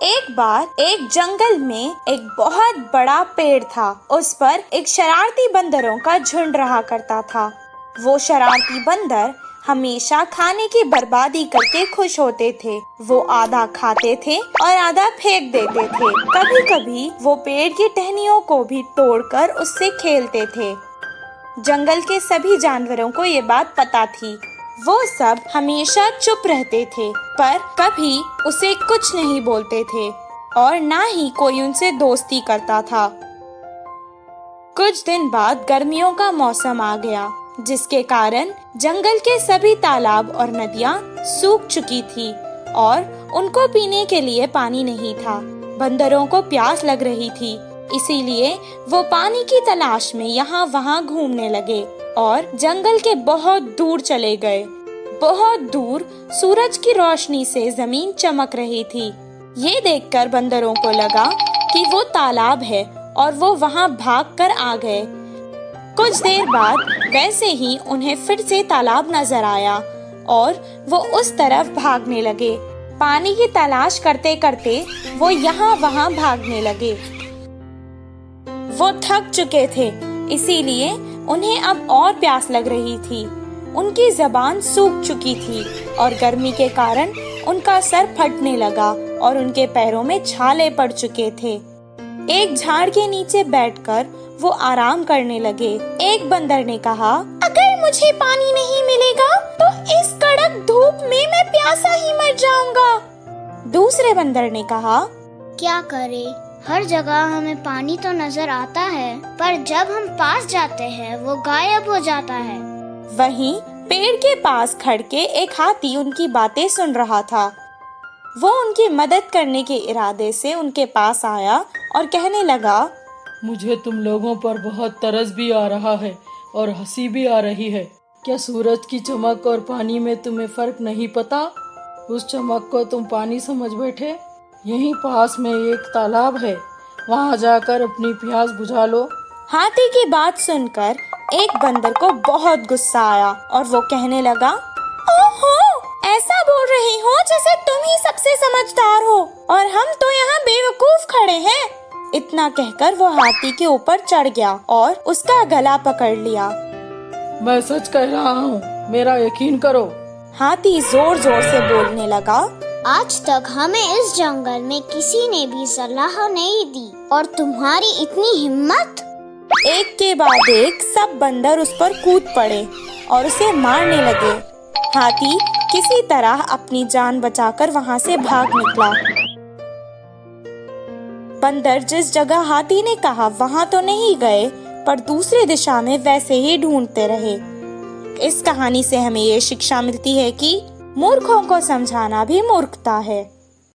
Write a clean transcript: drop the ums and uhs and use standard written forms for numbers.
एक बार एक जंगल में एक बहुत बड़ा पेड़ था। उस पर एक शरारती बंदरों का झुंड रहा करता था। वो शरारती बंदर हमेशा खाने की बर्बादी करके खुश होते थे। वो आधा खाते थे और आधा फेंक देते थे। कभी कभी वो पेड़ की टहनियों को भी तोड़कर उससे खेलते थे। जंगल के सभी जानवरों को ये बात पता थी। वो सब हमेशा चुप रहते थे, पर कभी उसे कुछ नहीं बोलते थे और ना ही कोई उनसे दोस्ती करता था। कुछ दिन बाद गर्मियों का मौसम आ गया, जिसके कारण जंगल के सभी तालाब और नदियाँ सूख चुकी थी और उनको पीने के लिए पानी नहीं था। बंदरों को प्यास लग रही थी, इसीलिए वो पानी की तलाश में यहाँ वहाँ घूमने लगे और जंगल के बहुत दूर चले गए। बहुत दूर सूरज की रोशनी से जमीन चमक रही थी। ये देखकर बंदरों को लगा कि वो तालाब है और वो वहाँ भागकर आ गए। कुछ देर बाद वैसे ही उन्हें फिर से तालाब नजर आया और वो उस तरफ भागने लगे। पानी की तलाश करते करते वो यहाँ वहाँ भागने लगे। वो थक चुके थे, इसीलिए उन्हें अब और प्यास लग रही थी। उनकी जबान सूख चुकी थी और गर्मी के कारण उनका सर फटने लगा और उनके पैरों में छाले पड़ चुके थे। एक झाड़ के नीचे बैठकर वो आराम करने लगे। एक बंदर ने कहा, अगर मुझे पानी नहीं मिलेगा तो इस कड़क धूप में मैं प्यासा ही मर जाऊंगा। दूसरे बंदर ने कहा, क्या करे, हर जगह हमें पानी तो नजर आता है, पर जब हम पास जाते हैं वो गायब हो जाता है। वहीं पेड़ के पास खड़ के एक हाथी उनकी बातें सुन रहा था। वो उनकी मदद करने के इरादे से उनके पास आया और कहने लगा, मुझे तुम लोगों पर बहुत तरस भी आ रहा है और हंसी भी आ रही है। क्या सूरज की चमक और पानी में तुम्हें फर्क नहीं पता? उस चमक को तुम पानी समझ बैठे। यहीं पास में एक तालाब है, वहाँ जाकर अपनी प्यास बुझा लो। हाथी की बात सुनकर एक बंदर को बहुत गुस्सा आया और वो कहने लगा, ओहो, ऐसा बोल रही हो जैसे तुम ही सबसे समझदार हो और हम तो यहाँ बेवकूफ खड़े हैं। इतना कहकर वो हाथी के ऊपर चढ़ गया और उसका गला पकड़ लिया। मैं सच कह रहा हूँ, मेरा यकीन करो। हाथी जोर जोर से बोलने लगा, आज तक हमें इस जंगल में किसी ने भी सलाह नहीं दी और तुम्हारी इतनी हिम्मत। एक के बाद एक सब बंदर उस पर कूद पड़े और उसे मारने लगे। हाथी किसी तरह अपनी जान बचाकर वहाँ से भाग निकला। बंदर जिस जगह हाथी ने कहा वहाँ तो नहीं गए, पर दूसरी दिशा में वैसे ही ढूंढते रहे। इस कहानी से हमें ये शिक्षा मिलती है कि मूर्खों को समझाना भी मूर्खता है।